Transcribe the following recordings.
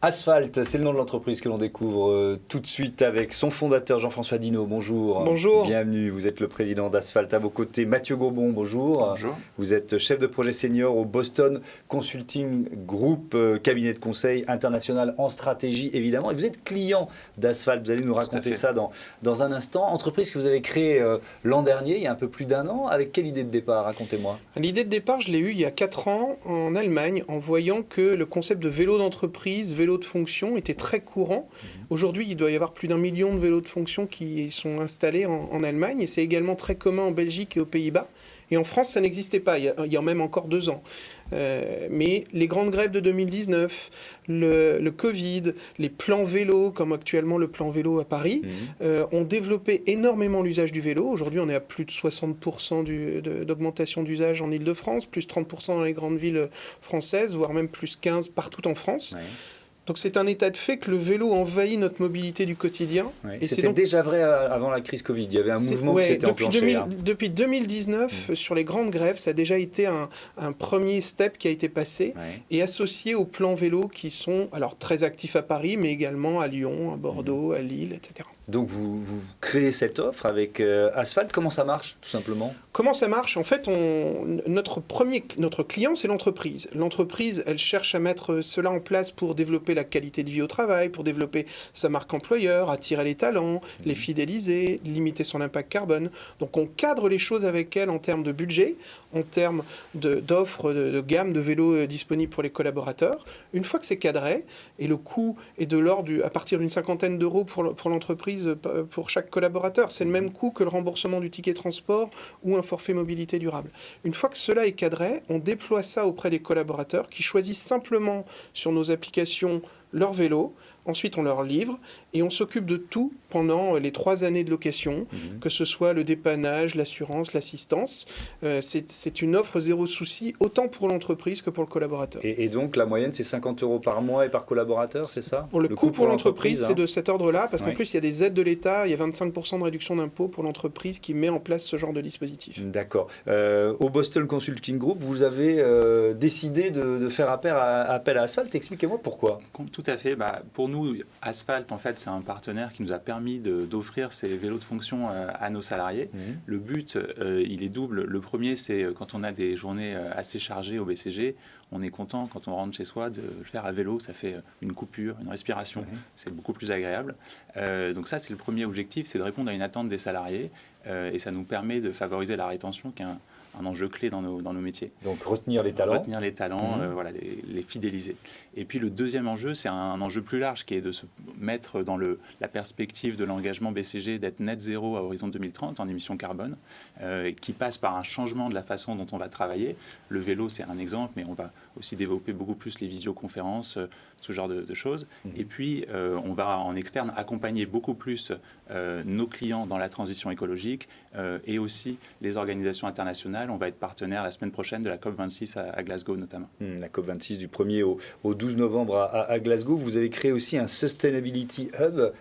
Asphalt, c'est le nom de l'entreprise que l'on découvre tout de suite avec son fondateur Jean-François Dinault. Bonjour. Bonjour. Bienvenue, vous êtes le président d'Asphalt. À vos côtés, Mathieu Gourbon, bonjour. Bonjour. Vous êtes chef de projet senior au Boston Consulting Group, cabinet de conseil international en stratégie évidemment. Et vous êtes client d'Asphalt, vous allez nous raconter ça dans un instant. Entreprise que vous avez créée l'an dernier, il y a un peu plus d'1 an. Avec quelle idée de départ? Racontez-moi. L'idée de départ, je l'ai eue il y a 4 ans en Allemagne en voyant que le concept de vélo d'entreprise, vélo de fonction était très courant. Aujourd'hui, il doit y avoir plus d'1 million de vélos de fonction qui sont installés en Allemagne et c'est également très commun en Belgique et aux Pays-Bas. Et en France, ça n'existait pas, il y a même encore 2 ans. Mais les grandes grèves de 2019, le Covid, les plans vélo, comme actuellement le plan vélo à Paris, ont développé énormément l'usage du vélo. Aujourd'hui, on est à plus de 60% d'augmentation d'usage en Ile-de-France, plus 30% dans les grandes villes françaises, voire même plus 15% partout en France. Ouais. Donc c'est un état de fait que le vélo envahit notre mobilité du quotidien. Ouais, et c'était déjà vrai avant la crise Covid. Il y avait un mouvement qui s'était enclenché. Depuis 2019, sur les grandes grèves, ça a déjà été un premier step qui a été passé et associé aux plans vélo qui sont alors très actifs à Paris, mais également à Lyon, à Bordeaux, à Lille, etc. Donc vous créez cette offre avec Asphalt. Comment ça marche, tout simplement? Comment ça marche? En fait, notre client, c'est l'entreprise. L'entreprise, elle cherche à mettre cela en place pour développer la qualité de vie au travail, pour développer sa marque employeur, attirer les talents, les fidéliser, limiter son impact carbone. Donc on cadre les choses avec elle en termes de budget, en termes d'offres, de gamme de vélos disponibles pour les collaborateurs. Une fois que c'est cadré, et le coût est de l'ordre à partir d'une 50aine d'euros pour l'entreprise, pour chaque collaborateur. C'est le même coût que le remboursement du ticket transport ou un forfait mobilité durable. Une fois que cela est cadré, on déploie ça auprès des collaborateurs qui choisissent simplement sur nos applications leur vélo. Ensuite, on leur livre et on s'occupe de tout pendant les 3 années de location, que ce soit le dépannage, l'assurance, l'assistance. C'est une offre zéro souci, autant pour l'entreprise que pour le collaborateur. Et donc, la moyenne, c'est 50 € par mois et par collaborateur, c'est ça? Pour le coût pour l'entreprise, c'est de cet ordre-là, parce qu'en plus, il y a des aides de l'État, il y a 25% de réduction d'impôt pour l'entreprise qui met en place ce genre de dispositif. D'accord. Au Boston Consulting Group, vous avez décidé de faire appel à Asphalt. Expliquez-moi pourquoi. Tout à fait. Pour nous, Asphalt, en fait, c'est un partenaire qui nous a permis d'offrir ces vélos de fonction à nos salariés. Le but, il est double. Le premier, c'est quand on a des journées assez chargées au BCG, on est content quand on rentre chez soi de le faire à vélo. Ça fait une coupure, une respiration. C'est beaucoup plus agréable. Donc ça, c'est le premier objectif, c'est de répondre à une attente des salariés. Et ça nous permet de favoriser la rétention, qui est un enjeu clé dans nos métiers. Donc retenir les talents. Retenir les talents, les fidéliser. Et puis le deuxième enjeu, c'est un enjeu plus large qui est de se mettre dans la perspective de l'engagement BCG d'être net zéro à horizon 2030 en émissions carbone, qui passe par un changement de la façon dont on va travailler. Le vélo, c'est un exemple, mais on va aussi développer beaucoup plus les visioconférences, ce genre de choses. Et puis, on va en externe accompagner beaucoup plus nos clients dans la transition écologique et aussi les organisations internationales. On va être partenaire la semaine prochaine de la COP26 à Glasgow notamment. La COP26 du 1er au 12 novembre à Glasgow. Vous avez créé aussi un Sustainability Hub.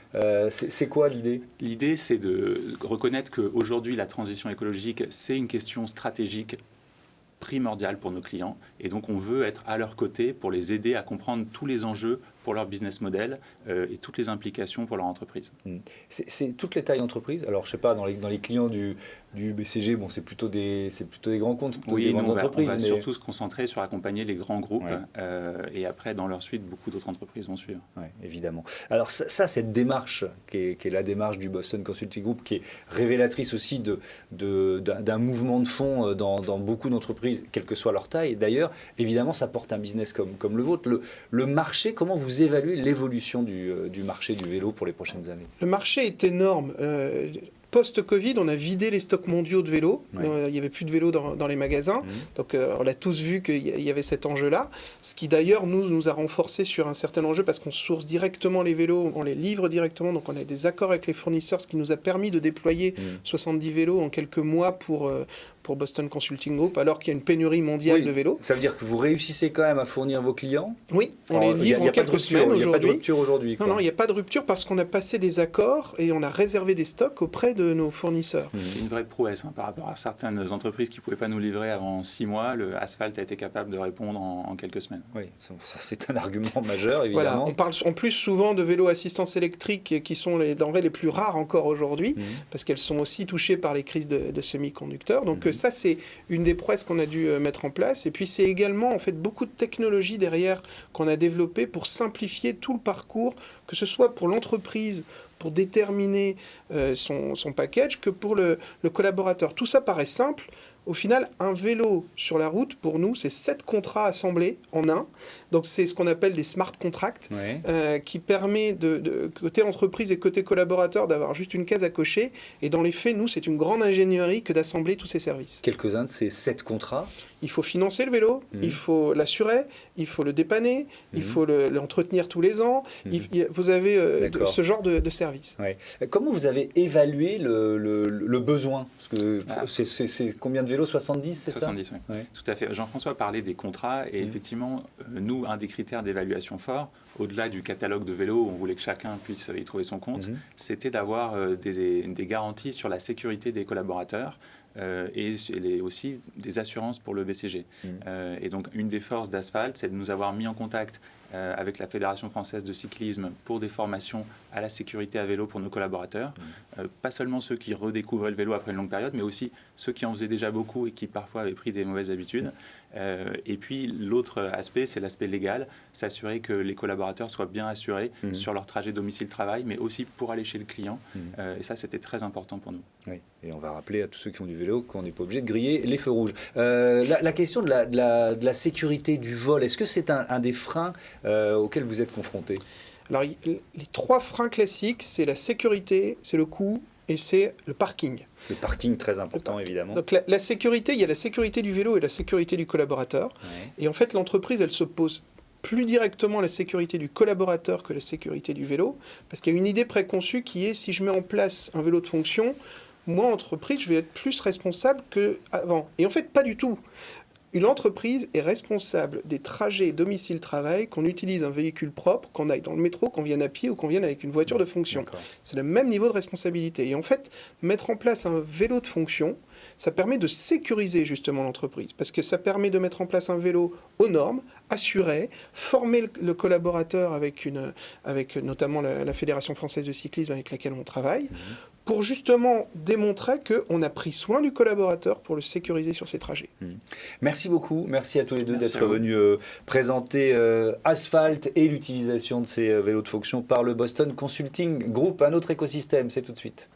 C'est quoi l'idée? L'idée, c'est de reconnaître qu'aujourd'hui, la transition écologique, c'est une question stratégique primordiale pour nos clients. Et donc, on veut être à leur côté pour les aider à comprendre tous les enjeux pour leur business model et toutes les implications pour leur entreprise. C'est toutes les tailles d'entreprise. Alors, je ne sais pas, dans les clients du BCG, bon, c'est plutôt des grands comptes, plutôt des grandes entreprises. On va surtout se concentrer sur accompagner les grands groupes et après, dans leur suite, beaucoup d'autres entreprises vont suivre. Oui, évidemment. Alors cette démarche, qui est la démarche du Boston Consulting Group, qui est révélatrice aussi d'un mouvement de fond dans beaucoup d'entreprises, quelle que soit leur taille. D'ailleurs, évidemment, ça porte un business comme le vôtre. Le marché, comment vous évaluez l'évolution du marché du vélo pour les prochaines années? Le marché est énorme. Post-Covid, on a vidé les stocks mondiaux de vélos. Il n'y avait plus de vélos dans les magasins. Donc, on a tous vu qu'il y avait cet enjeu-là. Ce qui, d'ailleurs, nous a renforcé sur un certain enjeu parce qu'on source directement les vélos, on les livre directement. Donc, on a des accords avec les fournisseurs, ce qui nous a permis de déployer 70 vélos en quelques mois pour Boston Consulting Group, alors qu'il y a une pénurie mondiale de vélos. Ça veut dire que vous réussissez quand même à fournir vos clients? Oui, on les livre en quelques semaines aujourd'hui. Il n'y a pas de rupture aujourd'hui? Non, il n'y a pas de rupture parce qu'on a passé des accords et on a réservé des stocks auprès de nos fournisseurs. C'est une vraie prouesse par rapport à certaines entreprises qui ne pouvaient pas nous livrer avant 6 mois. Le Asphalt a été capable de répondre en quelques semaines. Oui, ça c'est un argument majeur, évidemment. Voilà, on parle en plus souvent de vélos assistance électrique qui sont les denrées les plus rares encore aujourd'hui, parce qu'elles sont aussi touchées par les crises de semi-conducteurs. Donc ça, c'est une des prouesses qu'on a dû mettre en place. Et puis c'est également en fait beaucoup de technologies derrière qu'on a développées pour simplifier tout le parcours, que ce soit pour l'entreprise, pour déterminer son package, que pour le collaborateur. Tout ça paraît simple. Au final, un vélo sur la route, pour nous, c'est 7 contrats assemblés en un. Donc, c'est ce qu'on appelle des smart contracts, qui permet, côté entreprise et côté collaborateur, d'avoir juste une case à cocher. Et dans les faits, nous, c'est une grande ingénierie que d'assembler tous ces services. Quelques-uns de ces 7 contrats. Il faut financer le vélo, il faut l'assurer, il faut le dépanner, il faut l'entretenir tous les ans. Vous avez ce genre de service. Ouais. Comment vous avez évalué le besoin? Parce que c'est combien de vélos? 70, c'est 70, ça? Oui. Tout à fait. Jean-François parlait des contrats et effectivement, nous, un des critères d'évaluation fort, au-delà du catalogue de vélos où on voulait que chacun puisse y trouver son compte, c'était d'avoir des garanties sur la sécurité des collaborateurs. Et aussi des assurances pour le BCG. Et donc, une des forces d'Asphalt, c'est de nous avoir mis en contact avec la Fédération française de cyclisme pour des formations à la sécurité à vélo pour nos collaborateurs. Pas seulement ceux qui redécouvraient le vélo après une longue période, mais aussi ceux qui en faisaient déjà beaucoup et qui parfois avaient pris des mauvaises habitudes. Et puis, l'autre aspect, c'est l'aspect légal, s'assurer que les collaborateurs soient bien assurés sur leur trajet domicile-travail, mais aussi pour aller chez le client. Et ça, c'était très important pour nous. Oui, et on va rappeler à tous ceux qui ont du vélo qu'on n'est pas obligé de griller les feux rouges. La question de la sécurité du vol, est-ce que c'est un des freins auxquels vous êtes confrontés? Alors, les 3 freins classiques, c'est la sécurité, c'est le coût et c'est le parking. Le parking, très important, évidemment. Donc, la sécurité, il y a la sécurité du vélo et la sécurité du collaborateur. Et en fait, l'entreprise, elle se pose plus directement la sécurité du collaborateur que la sécurité du vélo, parce qu'il y a une idée préconçue qui est, si je mets en place un vélo de fonction, moi, entreprise, je vais être plus responsable qu'avant. Et en fait, pas du tout. Une entreprise est responsable des trajets domicile-travail, qu'on utilise un véhicule propre, qu'on aille dans le métro, qu'on vienne à pied ou qu'on vienne avec une voiture de fonction. C'est le même niveau de responsabilité. Et en fait, mettre en place un vélo de fonction, ça permet de sécuriser justement l'entreprise, parce que ça permet de mettre en place un vélo aux normes, assuré, former le collaborateur avec notamment la Fédération française de cyclisme avec laquelle on travaille, pour justement démontrer qu'on a pris soin du collaborateur pour le sécuriser sur ses trajets. Merci beaucoup, merci à tous les deux Merci d'être venus présenter Asphalt et l'utilisation de ces vélos de fonction par le Boston Consulting Group, un autre écosystème, c'est tout de suite.